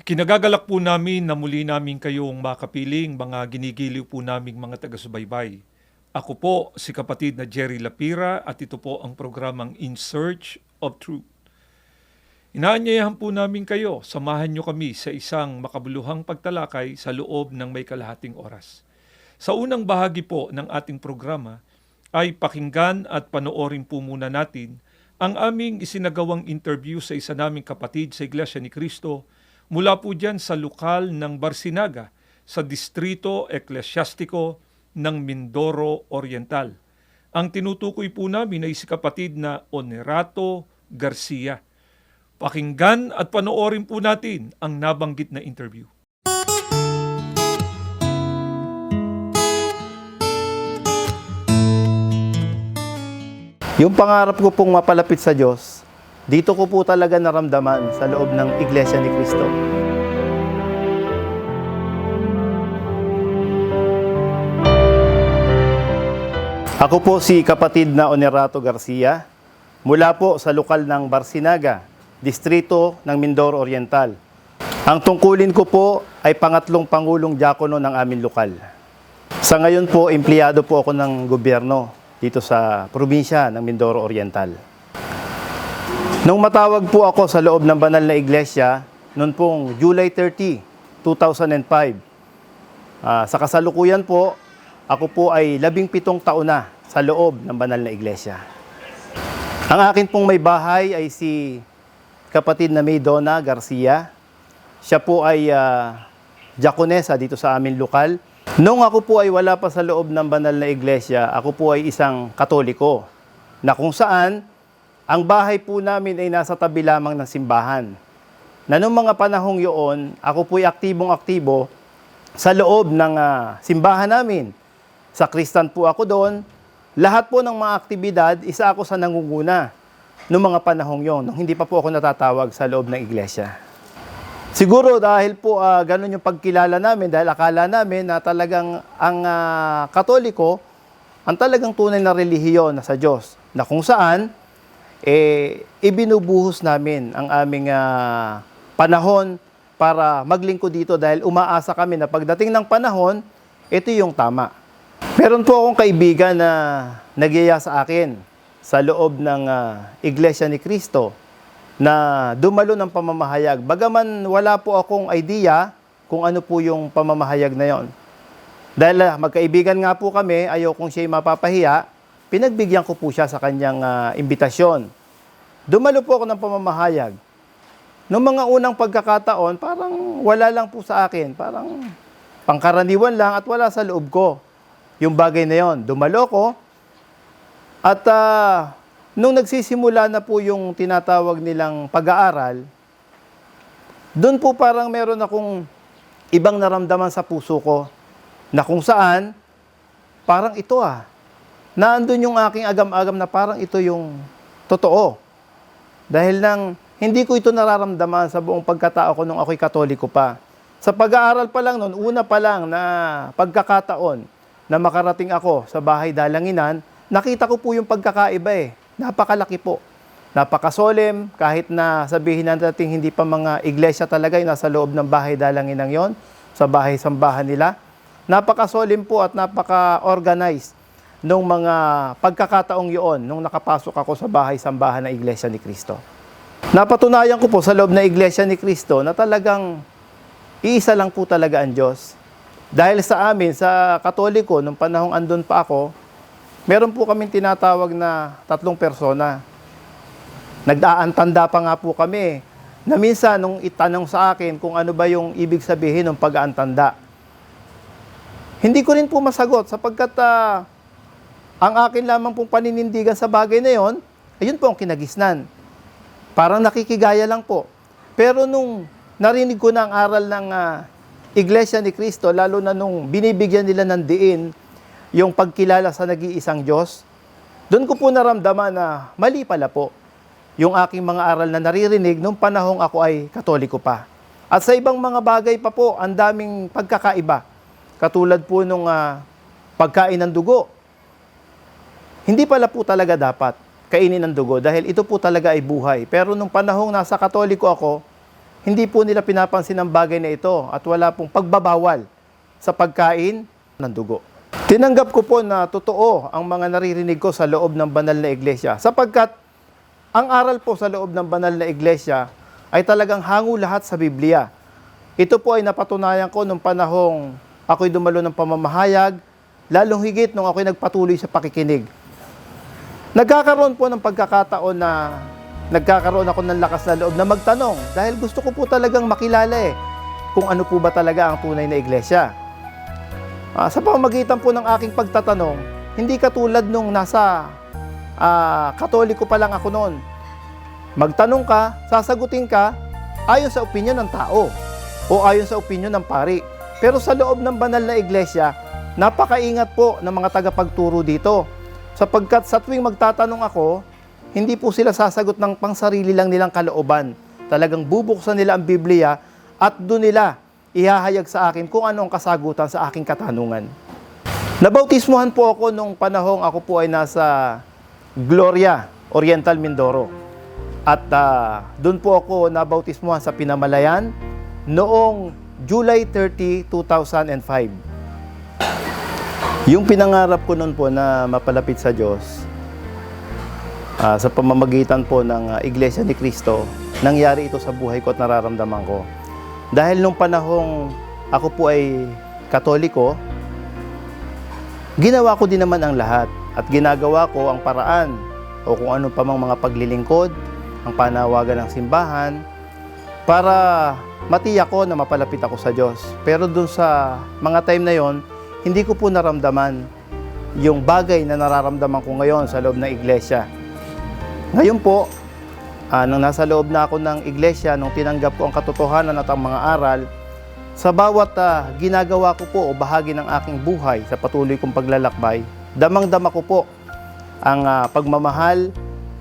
Kinagagalak po namin na muli namin kayong makapiling mga ginigiliw po naming mga taga-subaybay. Ako po si kapatid na Jerry Lapira at ito po ang programang In Search of Truth. Inaanyayahan po namin kayo, samahan nyo kami sa isang makabuluhang pagtalakay sa loob ng may kalahating oras. Sa unang bahagi po ng ating programa ay pakinggan at panoorin po muna natin ang aming isinagawang interview sa isa naming kapatid sa Iglesia ni Cristo mula po dyan sa lokal ng Barcinaga sa Distrito Eklesyastiko ng Mindoro Oriental. Ang tinutukoy po namin ay si kapatid na Onerato Garcia. Pakinggan at panoorin po natin ang nabanggit na interview. Yung pangarap ko pong mapalapit sa Diyos, dito ko po talaga naramdaman sa loob ng Iglesia ni Cristo. Ako po si kapatid na Onerato Garcia, mula po sa lokal ng Barcinaga, Distrito ng Mindoro Oriental. Ang tungkulin ko po ay pangatlong pangulong diakono ng aming lokal. Sa ngayon po, empleyado po ako ng gobyerno dito sa probinsya ng Mindoro Oriental. Nung matawag po ako sa loob ng banal na iglesia, noon pong July 30, 2005, sa kasalukuyan po, ako po ay 17 taon na sa loob ng banal na iglesia. Ang akin pong may bahay ay si kapatid na Maydona Garcia. Siya po ay diakonesa dito sa amin lokal. Nung ako po ay wala pa sa loob ng banal na iglesia, ako po ay isang Katoliko na kung saan ang bahay po namin ay nasa tabi lamang ng simbahan. Na nung mga panahong yun, ako po ay aktibong-aktibo sa loob ng simbahan namin. Sa Kristan po ako doon. Lahat po ng mga aktibidad, isa ako sa nangunguna noong mga panahong yon, nung hindi pa po ako natatawag sa loob ng iglesia. Siguro dahil po ganun yung pagkilala namin, dahil akala namin na talagang ang Katoliko, ang talagang tunay na relihiyon na sa Diyos, na kung saan, ibinubuhos namin ang aming panahon para maglingkod dito dahil umaasa kami na pagdating ng panahon, ito yung tama. Meron po akong kaibigan na nagyaya sa akin sa loob ng Iglesia ni Cristo na dumalo ng pamamahayag. Bagaman wala po akong idea kung ano po yung pamamahayag na yon. Dahil magkaibigan nga po kami, ayaw kong siya'y mapapahiya, pinagbigyan ko po siya sa kanyang imbitasyon. Dumalo po ako ng pamamahayag. Noong mga unang pagkakataon, parang wala lang po sa akin. Parang pangkaraniwan lang at wala sa loob ko. Yung bagay na yon, dumalo ko. At nung nagsisimula na po yung tinatawag nilang pag-aaral, doon po parang meron akong ibang naramdaman sa puso ko na kung saan, parang ito naandun yung aking agam-agam na parang ito yung totoo. Dahil nang hindi ko ito nararamdaman sa buong pagkatao ko nung ako'y Katoliko pa. Sa pag-aaral pa lang noon, una pa lang na pagkakataon na makarating ako sa bahay dalanginan, nakita ko po yung pagkakaiba Napakalaki po. Napakasolemn, kahit na sabihin natin hindi pa mga iglesia talaga yung nasa loob ng bahay dalanginan yon, sa bahay-sambahan nila. Napakasolemn po at napaka-organized nung mga pagkakataong yun, nung nakapasok ako sa bahay-sambahan ng Iglesia ni Cristo. Napatunayan ko po sa loob ng Iglesia ni Cristo na talagang iisa lang po talaga ang Diyos. Dahil sa amin, sa Katoliko, nung panahong andun pa ako, meron po kaming tinatawag na 3 persona. Nag-aantanda pa nga po kami na minsan nung itanong sa akin kung ano ba yung ibig sabihin ng pag-aantanda. Hindi ko rin po masagot sapagkat ang akin lamang pong paninindigan sa bagay na yon, ayun po ang kinagisnan. Parang nakikigaya lang po. Pero nung narinig ko na ang aral ng Iglesia ni Cristo, lalo na nung binibigyan nila ng diin yung pagkilala sa nag-iisang Diyos, doon ko po naramdaman na mali pala po yung aking mga aral na naririnig nung panahong ako ay Katoliko pa. At sa ibang mga bagay pa po, ang daming pagkakaiba. Katulad po nung pagkain ng dugo. Hindi pala po talaga dapat kainin ng dugo dahil ito po talaga ay buhay. Pero nung panahong nasa Katoliko ako, hindi po nila pinapansin ang bagay na ito at wala pong pagbabawal sa pagkain ng dugo. Tinanggap ko po na totoo ang mga naririnig ko sa loob ng banal na iglesia sapagkat ang aral po sa loob ng banal na iglesia ay talagang hango lahat sa Biblia. Ito po ay napatunayan ko nung panahong ako'y dumalo ng pamamahayag, lalong higit nung ako'y nagpatuloy sa pakikinig. Nagkakaroon po ng pagkakataon na nagkakaroon ako ng lakas na loob na magtanong dahil gusto ko po talagang makilala kung ano po ba talaga ang tunay na iglesia. Sa pamamagitan po ng aking pagtatanong, hindi katulad nung nasa Katoliko pa lang ako noon. Magtanong ka, sasagutin ka, ayon sa opinyon ng tao o ayon sa opinyon ng pari. Pero sa loob ng banal na iglesia, napakaingat po ng mga tagapagturo dito. Sapagkat sa tuwing magtatanong ako, hindi po sila sasagot ng pangsarili lang nilang kalooban. Talagang bubuksan nila ang Biblia at doon nila ihahayag sa akin kung ano ang kasagutan sa aking katanungan. Nabautismuhan po ako nung panahong ako po ay nasa Gloria, Oriental Mindoro. At doon po ako nabautismuhan sa Pinamalayan noong July 30, 2005. Yung pinangarap ko noon po na mapalapit sa Diyos, sa pamamagitan po ng Iglesia ni Cristo, nangyari ito sa buhay ko at nararamdaman ko. Dahil nung panahong ako po ay Katoliko, ginawa ko din naman ang lahat at ginagawa ko ang paraan o kung ano pa mang mga paglilingkod, ang panawagan ng simbahan para matiyak ko na mapalapit ako sa Diyos. Pero dun sa mga time na yon, hindi ko po naramdaman yung bagay na nararamdaman ko ngayon sa loob ng iglesia. Ngayon po, nang nasa loob na ako ng iglesia, nung tinanggap ko ang katotohanan at ang mga aral, sa bawat ginagawa ko po o bahagi ng aking buhay sa patuloy kong paglalakbay, damang-dama ko po ang pagmamahal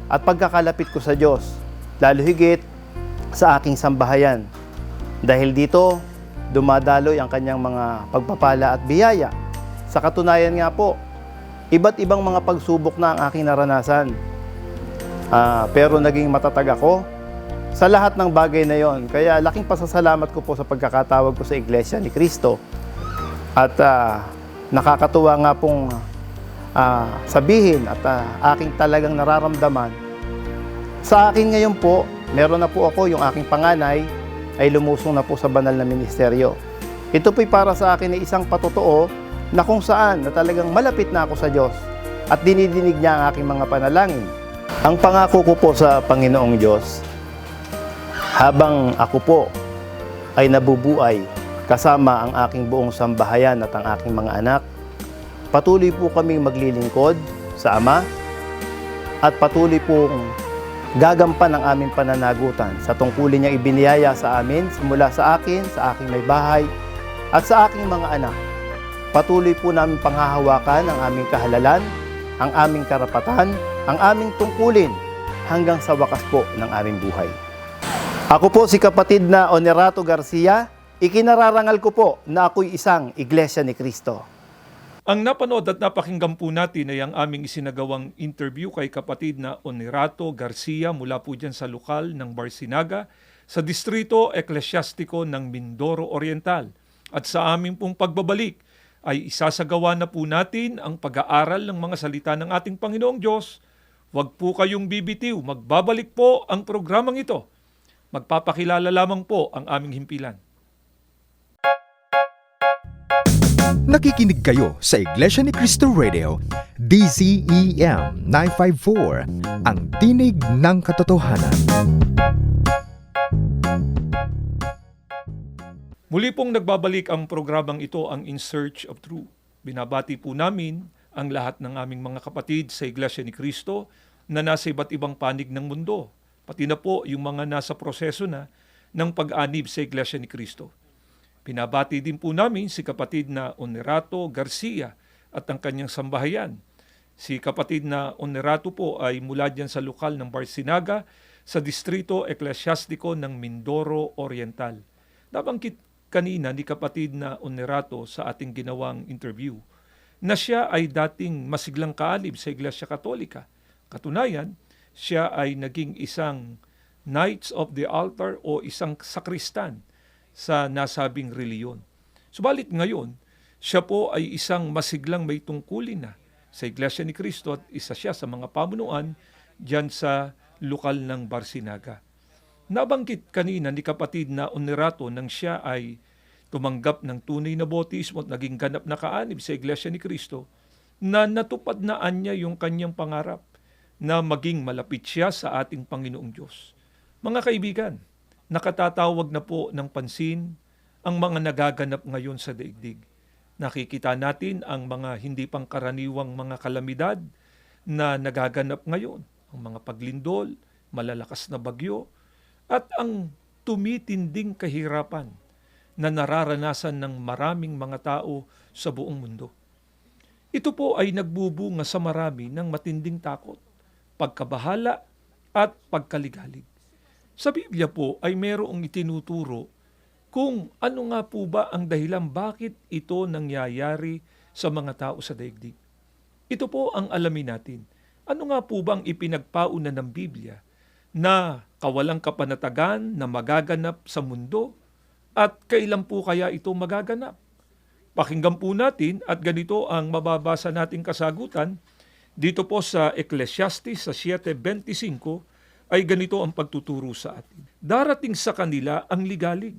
at pagkakalapit ko sa Diyos, lalo higit sa aking sambahayan. Dahil dito, dumadaloy ang kanyang mga pagpapala at biyaya. Sa katunayan nga po, iba't ibang mga pagsubok na ang aking naranasan. Pero naging matatag ako sa lahat ng bagay na yon. Kaya laking pasasalamat ko po sa pagkakatawag ko sa Iglesia ni Cristo. At nakakatuwa nga pong sabihin at aking talagang nararamdaman. Sa akin ngayon po, meron na po ako, yung aking panganay ay lumusong na po sa banal na ministeryo. Ito po'y para sa akin ay isang patotoo na kung saan na talagang malapit na ako sa Diyos at dinidinig niya ang aking mga panalangin. Ang pangako ko po sa Panginoong Diyos, habang ako po ay nabubuhay kasama ang aking buong sambahayan at ang aking mga anak, patuloy po kaming maglilingkod sa Ama at patuloy pong gagampan ang aming pananagutan sa tungkulin niyang ibiniyaya sa amin simula sa akin, sa aking may bahay at sa aking mga anak. Patuloy po namin panghahawakan ang aming kahalalan, ang aming karapatan, ang aming tungkulin hanggang sa wakas po ng aming buhay. Ako po si kapatid na Onerato Garcia, ikinararangal ko po na ako'y isang Iglesia ni Cristo. Ang napanood at napakinggan po natin ay ang aming isinagawang interview kay kapatid na Onerato Garcia mula po dyan sa lokal ng Barcinaga sa Distrito Eklesyastiko ng Mindoro Oriental. At sa aming pong pagbabalik ay isasagawa na po natin ang pag-aaral ng mga salita ng ating Panginoong Diyos. Huwag po kayong bibitiw, magbabalik po ang programang ito. Magpapakilala lamang po ang aming himpilan. Nakikinig kayo sa Iglesia ni Cristo Radio, DZEM 954, ang tinig ng katotohanan. Muli pong nagbabalik ang programang ito, ang In Search of Truth. Binabati po namin ang lahat ng aming mga kapatid sa Iglesia ni Cristo na nasa iba't ibang panig ng mundo, pati na po yung mga nasa proseso na ng pag-anib sa Iglesia ni Cristo. Pinabati din po namin si kapatid na Onerato Garcia at ang kanyang sambahayan. Si kapatid na Onerato po ay mula dyan sa lokal ng Barcinaga sa Distrito Eklesyastiko ng Mindoro Oriental. Nabanggit kanina ni kapatid na Onerato sa ating ginawang interview na siya ay dating masiglang kaalib sa Iglesia Katolika. Katunayan, siya ay naging isang Knights of the Altar o isang sakristan sa nasabing reliyon. Subalit ngayon, siya po ay isang masiglang may tungkulin na sa Iglesia ni Cristo at isa siya sa mga pamunuan diyan sa lokal ng Barcinaga. Nabanggit kanina ni kapatid na Onerato nang siya ay tumanggap ng tunay na bautismo at naging ganap na kaanib sa Iglesia ni Cristo, na natupad na anya yung kanyang pangarap na maging malapit siya sa ating Panginoong Diyos. Mga kaibigan, nakatatawag na po ng pansin ang mga nagaganap ngayon sa daigdig. Nakikita natin ang mga hindi pangkaraniwang mga kalamidad na nagaganap ngayon, ang mga paglindol, malalakas na bagyo, at ang tumitinding kahirapan na nararanasan ng maraming mga tao sa buong mundo. Ito po ay nagbubunga sa marami ng matinding takot, pagkabahala at pagkaligalig. Sa Biblia po ay merong itinuturo kung ano nga po ba ang dahilan bakit ito nangyayari sa mga tao sa daigdig. Ito po ang alamin natin. Ano nga po bang ipinagpauna ng Biblia na kawalang kapanatagan na magaganap sa mundo at kailan po kaya ito magaganap? Pakinggan po natin at ganito ang mababasa nating kasagutan dito po sa Ecclesiastes sa 7:25 ay ganito ang pagtuturo sa atin. Darating sa kanila ang ligalig.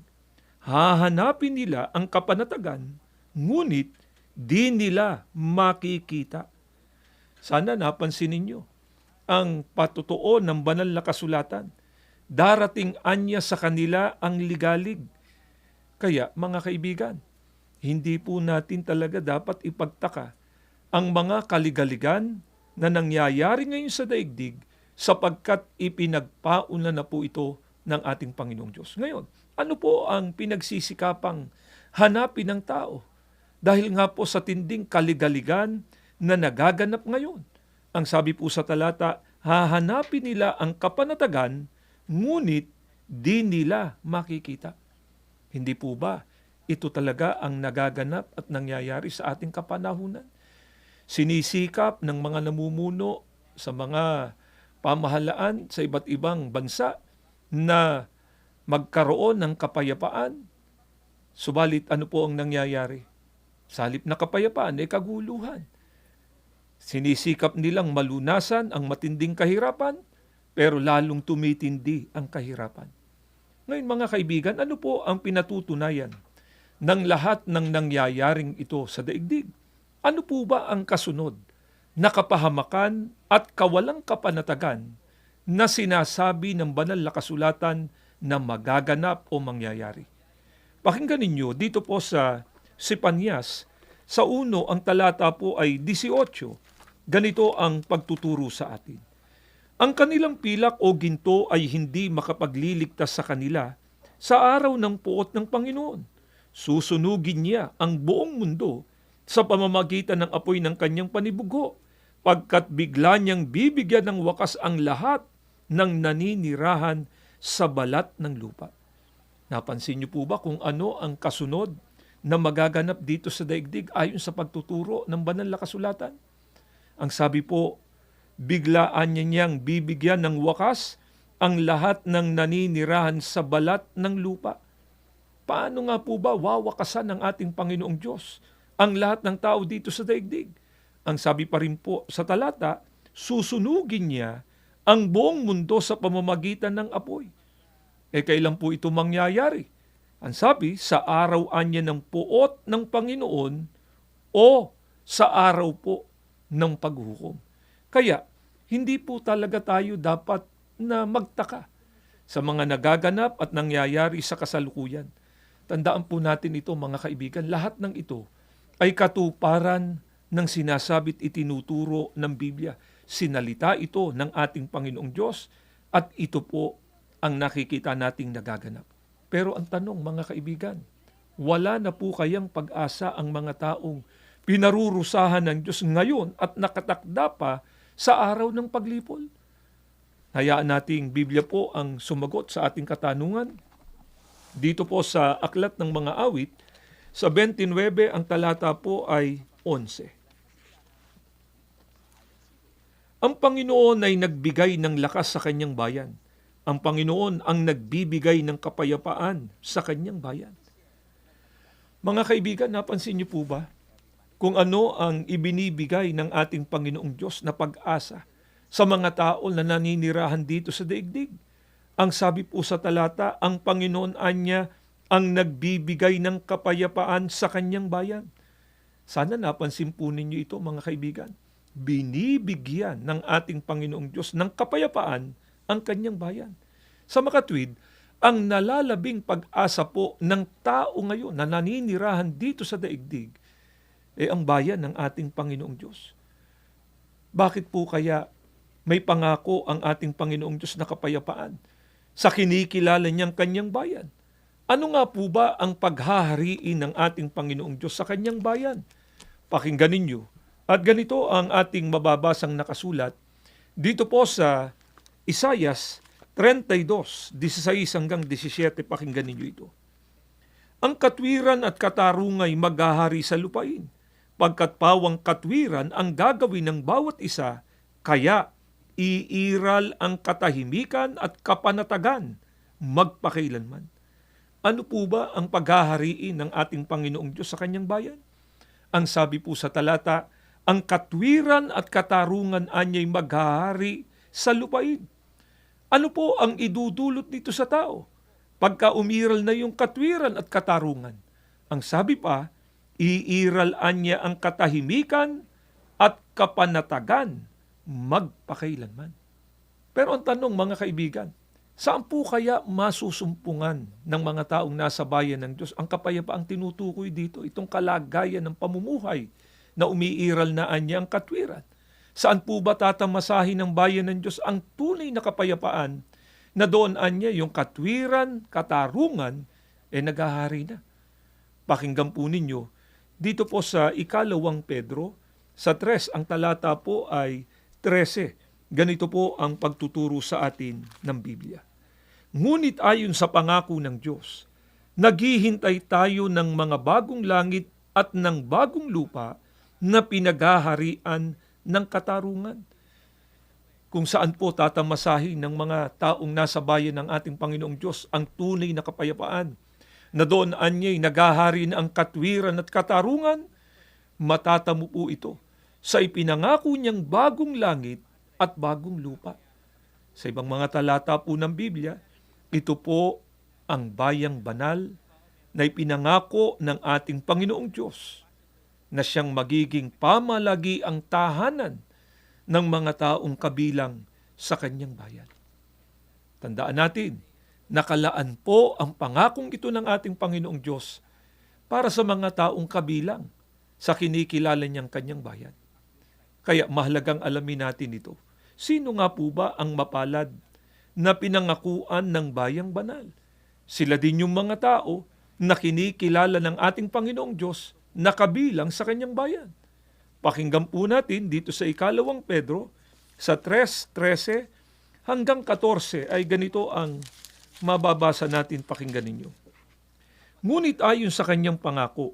Hahanapin nila ang kapanatagan, ngunit di nila makikita. Sana napansin ninyo ang patutuo ng banal na kasulatan. Darating anya sa kanila ang ligalig. Kaya mga kaibigan, hindi po natin talaga dapat ipagtaka ang mga kaligaligan na nangyayari ngayon sa daigdig sapagkat ipinagpauna na po ito ng ating Panginoong Diyos. Ngayon, ano po ang pinagsisikapang hanapin ng tao? Dahil nga po sa tinding kaligaligan na nagaganap ngayon. Ang sabi po sa talata, hahanapin nila ang kapanatagan, ngunit di nila makikita. Hindi po ba ito talaga ang nagaganap at nangyayari sa ating kapanahunan? Sinisikap ng mga namumuno sa mga pamahalaan sa iba't ibang bansa na magkaroon ng kapayapaan. Subalit ano po ang nangyayari? Sa halip na kapayapaan ay kaguluhan. Sinisikap nilang malunasan ang matinding kahirapan, pero lalong tumitindi ang kahirapan. Ngayon mga kaibigan, ano po ang pinatutunayan ng lahat ng nangyayaring ito sa daigdig? Ano po ba ang kasunod na kapahamakan at kawalang kapanatagan na sinasabi ng banal na kasulatan na magaganap o mangyayari? Pakinggan ninyo dito po sa Sipanias, sa 1 ang talata po ay 18. Ganito ang pagtuturo sa atin. Ang kanilang pilak o ginto ay hindi makapagliligtas sa kanila sa araw ng puot ng Panginoon. Susunugin niya ang buong mundo sa pamamagitan ng apoy ng kanyang panibugho, pagkat bigla niyang bibigyan ng wakas ang lahat ng naninirahan sa balat ng lupa. Napansin niyo po ba kung ano ang kasunod na magaganap dito sa daigdig ayon sa pagtuturo ng banal na kasulatan? Ang sabi po, biglaan niyang bibigyan ng wakas ang lahat ng naninirahan sa balat ng lupa. Paano nga po ba wawakasan ng ating Panginoong Diyos ang lahat ng tao dito sa daigdig? Ang sabi pa rin po sa talata, susunugin niya ang buong mundo sa pamamagitan ng apoy. Kailan po ito mangyayari? Ang sabi, sa araw anya ng puot ng Panginoon o sa araw po ng paghukom. Kaya, hindi po talaga tayo dapat na magtaka sa mga nagaganap at nangyayari sa kasalukuyan. Tandaan po natin ito mga kaibigan, lahat ng ito ay katuparan ng sinasabit itinuturo ng Biblia. Sinalita ito ng ating Panginoong Diyos at ito po ang nakikita nating nagaganap. Pero ang tanong mga kaibigan, wala na po kayang pag-asa ang mga taong pinarurusahan ng Diyos ngayon at nakatakda pa sa araw ng paglipol? Hayaan nating Biblia po ang sumagot sa ating katanungan. Dito po sa Aklat ng Mga Awit, sa 29 ang talata po ay 11. Ang Panginoon ay nagbigay ng lakas sa kanyang bayan. Ang Panginoon ang nagbibigay ng kapayapaan sa kanyang bayan. Mga kaibigan, napansin niyo po ba kung ano ang ibinibigay ng ating Panginoong Diyos na pag-asa sa mga tao na naninirahan dito sa daigdig? Ang sabi po sa talata, ang Panginoon anya ang nagbibigay ng kapayapaan sa kanyang bayan. Sana napansin po ninyo ito, mga kaibigan. Binibigyan ng ating Panginoong Diyos ng kapayapaan ang kanyang bayan. Sa makatwid, ang nalalabing pag-asa po ng tao ngayon na naninirahan dito sa daigdig, ang bayan ng ating Panginoong Diyos. Bakit po kaya may pangako ang ating Panginoong Diyos na kapayapaan sa kinikilala niyang kanyang bayan? Ano nga po ba ang paghahariin ng ating Panginoong Diyos sa kanyang bayan? Pakinggan ninyo. At ganito ang ating mababasang nakasulat dito po sa Isaias 32:16 hanggang 17. Pakinggan ninyo ito. Ang katwiran at katarungay maghahari sa lupain, pagkat pawang katwiran ang gagawin ng bawat isa, kaya iiral ang katahimikan at kapanatagan magpakailanman. Ano po ba ang paghahariin ng ating Panginoong Diyos sa kanyang bayan? Ang sabi po sa talata, ang katwiran at katarungan anya'y maghahari sa lupain. Ano po ang idudulot nito sa tao? Pagka umiral na yung katwiran at katarungan. Ang sabi pa, iiral anya ang katahimikan at kapanatagan magpakailanman. Pero ang tanong, mga kaibigan, saan po kaya masusumpungan ng mga taong nasa bayan ng Diyos ang kapayapaang tinutukoy dito, itong kalagayan ng pamumuhay na umiiral na anya ang katwiran? Saan po ba tatamasahin ng bayan ng Diyos ang tunay na kapayapaan na doon anya yung katwiran, katarungan, naghahari na? Pakinggan po ninyo, dito po sa 2 Pedro, sa 3, ang talata po ay 13. Ganito po ang pagtuturo sa atin ng Biblia. Ngunit ayon sa pangako ng Diyos, naghihintay tayo ng mga bagong langit at ng bagong lupa na pinaghaharian ng katarungan. Kung saan po tatamasahin ng mga taong nasa bayan ng ating Panginoong Diyos ang tunay na kapayapaan, na doon anya'y naghahari na ang katwiran at katarungan, matatamo po ito sa ipinangako niyang bagong langit at bagong lupa. Sa ibang mga talata po ng Biblia, ito po ang bayang banal na ipinangako ng ating Panginoong Diyos na siyang magiging pamalagi ang tahanan ng mga taong kabilang sa kanyang bayan. Tandaan natin, nakalaan po ang pangakong ito ng ating Panginoong Diyos para sa mga taong kabilang sa kinikilala niyang kanyang bayan. Kaya mahalagang alamin natin ito. Sino nga po ba ang mapalad na pinangakuan ng bayang banal? Sila din yung mga tao na kinikilala ng ating Panginoong Diyos na kabilang sa kanyang bayan. Pakinggan po natin dito sa 2 Pedro, sa 3:13 hanggang 14 ay ganito ang mababasa natin, pakinggan ninyo. Ngunit ayon sa kanyang pangako,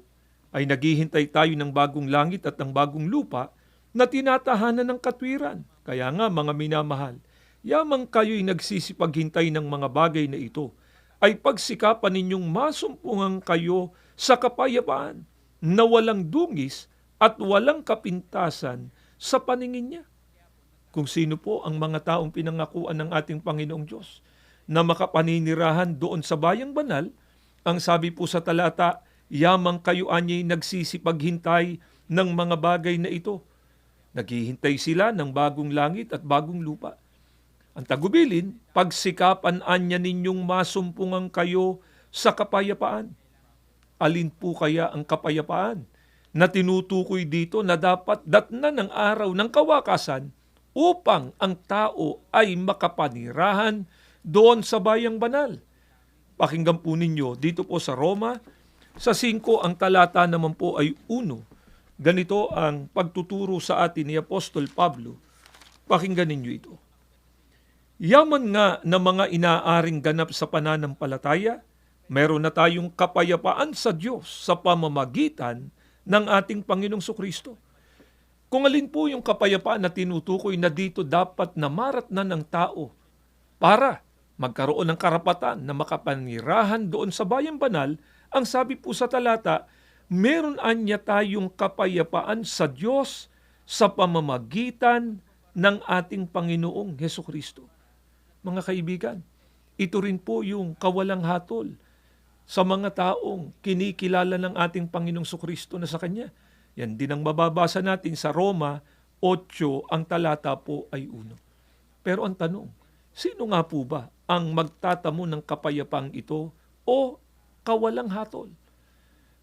ay naghihintay tayo ng bagong langit at ng bagong lupa na tinatahanan ng katwiran. Kaya nga, mga minamahal, yamang kayo'y nagsisipaghintay ng mga bagay na ito, ay pagsikapan ninyong masumpungan kayo sa kapayapaan na walang dungis at walang kapintasan sa paningin niya. Kung sino po ang mga taong pinangakuan ng ating Panginoong Diyos na makapaninirahan doon sa bayang banal, ang sabi po sa talata, yamang kayo anya'y nagsisipaghintay ng mga bagay na ito. Naghihintay sila ng bagong langit at bagong lupa. Ang tagubilin, pagsikapan anya ninyong masumpungan kayo sa kapayapaan. Alin po kaya ang kapayapaan na tinutukoy dito na dapat datnan ng araw ng kawakasan upang ang tao ay makapanirahan doon sa bayang banal? Pakinggan po ninyo dito po sa Roma, sa 5 ang talata naman po ay 1. Ganito ang pagtuturo sa atin ni Apostol Pablo. Pakinggan ninyo ito. Yaman nga na mga inaaring ganap sa pananampalataya, meron na tayong kapayapaan sa Diyos sa pamamagitan ng ating Panginoong Sukristo. Kung alin po yung kapayapaan na tinutukoy na dito dapat na maratnan ng tao para magkaroon ng karapatan na makapanirahan doon sa bayang banal, ang sabi po sa talata, meron anya tayong kapayapaan sa Diyos sa pamamagitan ng ating Panginoong Hesukristo. Mga kaibigan, ito rin po yung kawalang hatol sa mga taong kinikilala ng ating Panginoong Sukristo na sa Kanya. Yan din ang mababasa natin sa Roma 8, ang talata po ay 1. Pero ang tanong, sino nga po ba ang magtatamo ng kapayapaang ito o kawalang hatol?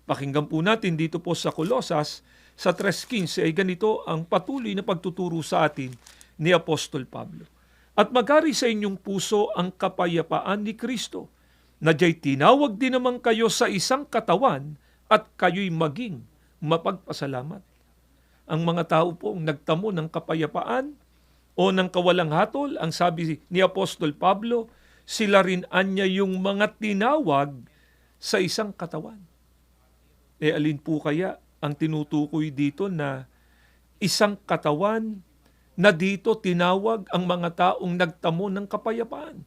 Pakinggan po natin dito po sa Kolosas, sa 3:15 ay ganito ang patuloy na pagtuturo sa atin ni Apostol Pablo. At magari sa inyong puso ang kapayapaan ni Kristo, na diya'y tinawag din naman kayo sa isang katawan at kayo'y maging mapagpasalamat. Ang mga tao pong nagtamo ng kapayapaan o ng kawalang hatol, ang sabi ni Apostol Pablo, sila rin anya yung mga tinawag sa isang katawan. Alin po kaya ang tinutukoy dito na isang katawan na dito tinawag ang mga taong nagtamo ng kapayapaan?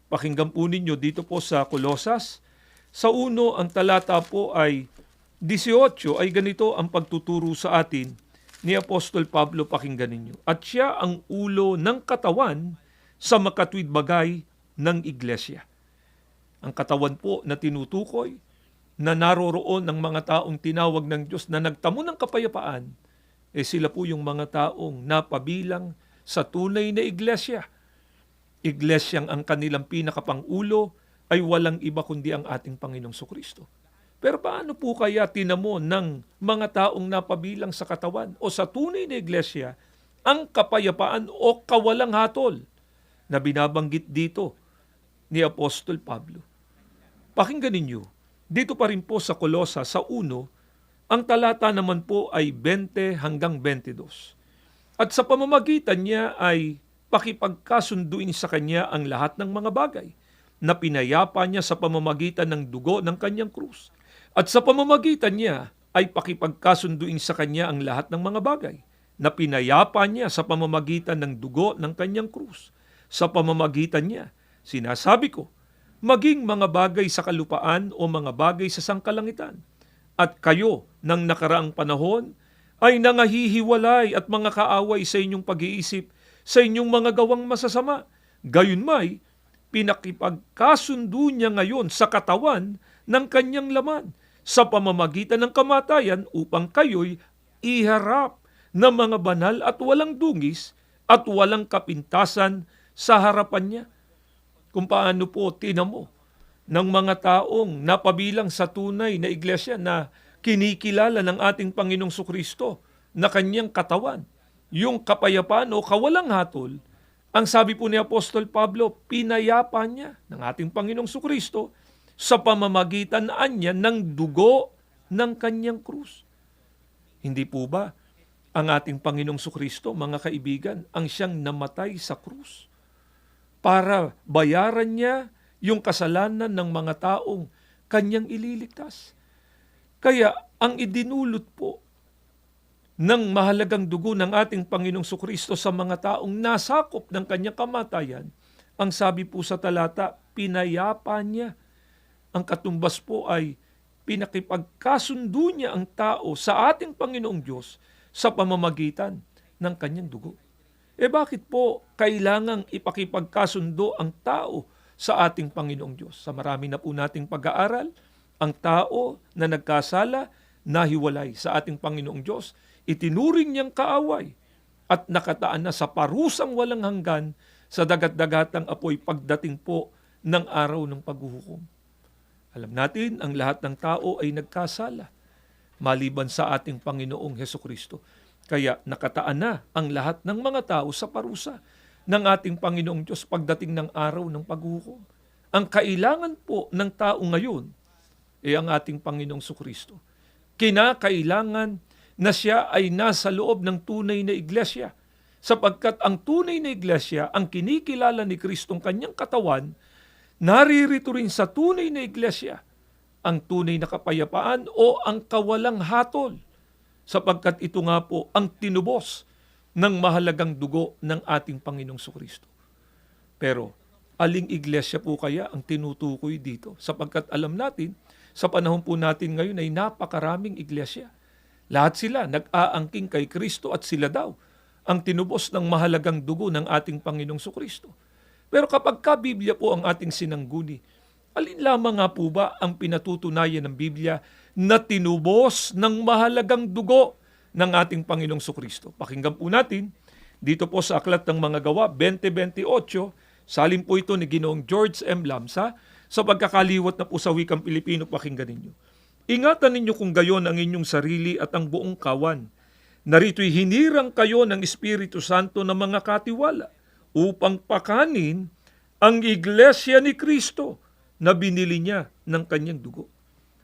Pakinggan po ninyo dito po sa Kolosas. Sa 1, ang talata po ay 18, ay ganito ang pagtuturo sa atin ni Apostol Pablo, pakinggan ninyo. At siya ang ulo ng katawan sa makatwid bagay ng iglesia. Ang katawan po na tinutukoy na naroroon ng mga taong tinawag ng Diyos na nagtamo ng kapayapaan, sila po yung mga taong napabilang sa tunay na iglesia. Iglesyang ang kanilang pinakapangulo ay walang iba kundi ang ating Panginoong Sukristo. Pero paano po kaya tinamo ng mga taong napabilang sa katawan o sa tunay na iglesia ang kapayapaan o kawalang hatol na binabanggit dito ni Apostol Pablo? Pakinggan ninyo, dito pa rin po sa Kolosas sa 1, ang talata naman po ay 20 hanggang 22. At sa pamamagitan niya ay pakipagkasunduin sa Kanya ang lahat ng mga bagay na pinayapa niya sa pamamagitan ng dugo ng Kanyang krus. At sa pamamagitan niya ay pakipagkasunduin sa Kanya ang lahat ng mga bagay na pinayapa niya sa pamamagitan ng dugo ng Kanyang krus. Sa pamamagitan niya, sinasabi ko, maging mga bagay sa kalupaan o mga bagay sa sangkalangitan. At kayo, ng nakaraang panahon, ay nangahihiwalay at mga kaaway sa inyong pag-iisip, sa inyong mga gawang masasama. Gayunmay, pinakipagkasundo niya ngayon sa katawan ng kanyang laman, sa pamamagitan ng kamatayan upang kayo'y iharap ng mga banal at walang dungis at walang kapintasan sa harapan niya. Kung paano po tinamo ng mga taong napabilang sa tunay na iglesia na kinikilala ng ating Panginoong Sukristo na kanyang katawan, yung kapayapaan o kawalang hatol, ang sabi po ni Apostol Pablo, pinayapa niya ng ating Panginoong Sukristo sa pamamagitan niya ng dugo ng kanyang krus. Hindi po ba ang ating Panginoong Sukristo, mga kaibigan, ang siyang namatay sa krus para bayaran niya yung kasalanan ng mga taong kanyang ililigtas? Kaya ang idinulot po ng mahalagang dugo ng ating Panginoong Sukristo sa mga taong nasakop ng kanyang kamatayan, ang sabi po sa talata, pinayapa niya. Ang katumbas po ay pinakipagkasundo niya ang tao sa ating Panginoong Diyos sa pamamagitan ng kanyang dugo. Bakit po kailangang ipakipagkasundo ang tao sa ating Panginoong Diyos? Sa marami na po nating pag-aaral, ang tao na nagkasala, nahiwalay sa ating Panginoong Diyos, itinuring niyang kaaway at nakataan na sa parusang walang hanggan sa dagat-dagatang apoy pagdating po ng araw ng paghuhukom. Alam natin, ang lahat ng tao ay nagkasala maliban sa ating Panginoong Hesukristo. Kaya nakataan na ang lahat ng mga tao sa parusa ng ating Panginoong Diyos pagdating ng araw ng paghuhukom. Ang kailangan po ng tao ngayon ay ang ating Panginoong Sukristo. Kinakailangan na siya ay nasa loob ng tunay na iglesia, sapagkat ang tunay na iglesia, ang kinikilala ni Kristong kanyang katawan, naririto rin sa tunay na iglesia ang tunay na kapayapaan o ang kawalang hatol, sapagkat ito nga po ang tinubos ng mahalagang dugo ng ating Panginoong Sukristo. Pero Aling iglesia po kaya ang tinutukoy dito? Sapagkat alam natin, sa panahon po natin ngayon ay napakaraming iglesia. Lahat sila nag-aangking kay Kristo at sila daw ang tinubos ng mahalagang dugo ng ating Panginoong Kristo. Pero kapag ka Biblia po ang ating sinangguni, alin lamang nga po ba ang pinatutunayan ng Biblia na tinubos ng mahalagang dugo ng ating Panginoong Kristo? Pakinggan po natin dito po sa Aklat ng Mga Gawa 20:28, salin po ito ni Ginoong George M. Lamsa, sa pagkakaliwat na po sa wikang Pilipino, pakinggan ninyo. Ingatan ninyo kung gayon ang inyong sarili at ang buong kawan. Narito'y hinirang kayo ng Espiritu Santo na mga katiwala upang pakanin ang iglesia ni Kristo na binili niya ng kanyang dugo.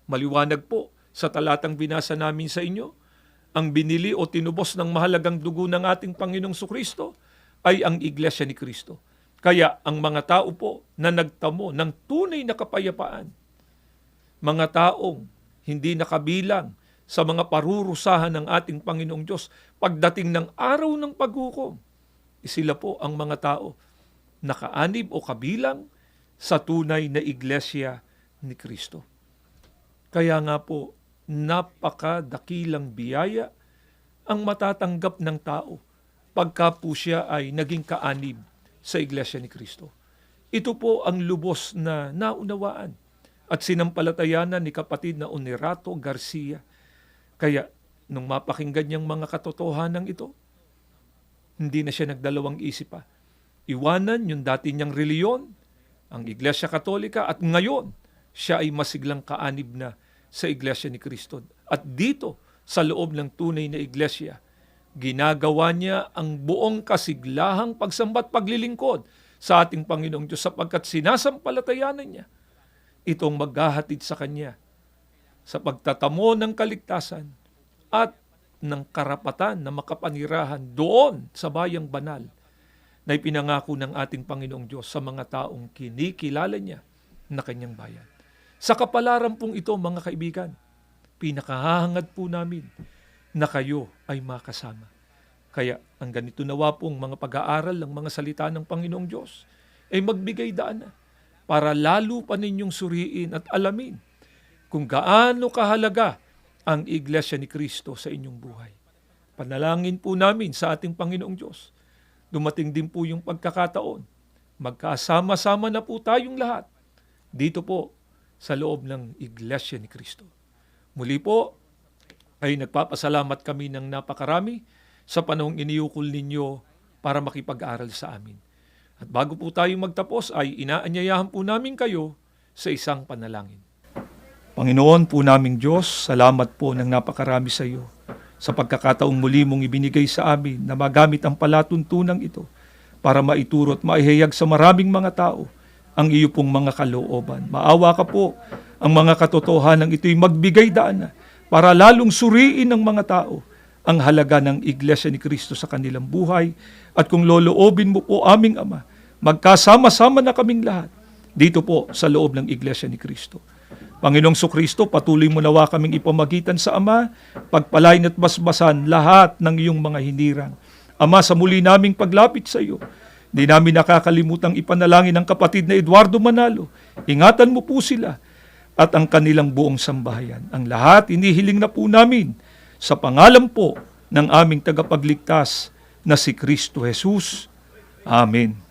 Maliwanag po sa talatang binasa namin sa inyo, ang binili o tinubos ng mahalagang dugo ng ating Panginoong Kristo ay ang iglesia ni Kristo. Kaya ang mga tao po na nagtamo ng tunay na kapayapaan, mga taong hindi nakabilang sa mga parurusahan ng ating Panginoong Diyos pagdating ng araw ng paghukom, sila po ang mga tao nakaanib o kabilang sa tunay na iglesia ni Kristo. Kaya nga po, napakadakilang biyaya ang matatanggap ng tao pagka po siya ay naging kaanib sa iglesia ni Kristo. Ito po ang lubos na naunawaan at sinampalatayanan ni kapatid na Onerato Garcia. Kaya nung mapakinggan niyang mga katotohanan ito, hindi na siya nagdalawang isip pa. Iwanan yung dati niyang reliyon, ang Iglesia Katolika, at ngayon siya ay masiglang kaanib na sa Iglesia ni Kristo. At dito, sa loob ng tunay na iglesia, ginagawa niya ang buong kasiglahang pagsambat paglilingkod sa ating Panginoong Diyos sapagkat sinasampalatayanan niya itong maghahatid sa Kanya sa pagtatamo ng kaligtasan at ng karapatan na makapanirahan doon sa bayang banal na ipinangako ng ating Panginoong Diyos sa mga taong kinikilala niya na Kanyang bayan. Sa kapalaran pong ito, mga kaibigan, pinakahahangad po namin na kayo ay makasama. Kaya ang ganito nawa pong mga pag-aaral ng mga salita ng Panginoong Diyos ay magbigay daan na para lalo pa ninyong suriin at alamin kung gaano kahalaga ang Iglesia ni Kristo sa inyong buhay. Panalangin po namin sa ating Panginoong Diyos. Dumating din po yung pagkakataon. Magkasama-sama na po tayong lahat dito po sa loob ng Iglesia ni Kristo. Muli po, ay nagpapasalamat kami ng napakarami sa panahong iniukol ninyo para makipag-aral sa amin. At bago po tayo magtapos ay inaanyayahan po namin kayo sa isang panalangin. Panginoon po naming Diyos, salamat po ng napakarami sa iyo sa pagkakataong muli mong ibinigay sa amin na magamit ang palatuntunang ito para maituro at maihayag sa maraming mga tao ang iyo pong mga kalooban. Maawa ka po ang mga katotohanan ito'y magbigay daan na para lalong suriin ng mga tao ang halaga ng Iglesia ni Kristo sa kanilang buhay. At kung loloobin mo po aming Ama, magkasama-sama na kaming lahat dito po sa loob ng Iglesia ni Kristo. Panginoong Kristo, patuloy mo nawa kaming ipamagitan sa Ama, pagpalain at basbasan lahat ng iyong mga hinirang. Ama, sa muli naming paglapit sa iyo, di namin nakakalimutang ipanalangin ang kapatid na Eduardo Manalo. Ingatan mo po sila at ang kanilang buong sambahayan. Ang lahat inihiling na po namin sa pangalan po ng aming tagapagligtas na si Kristo Jesus. Amen.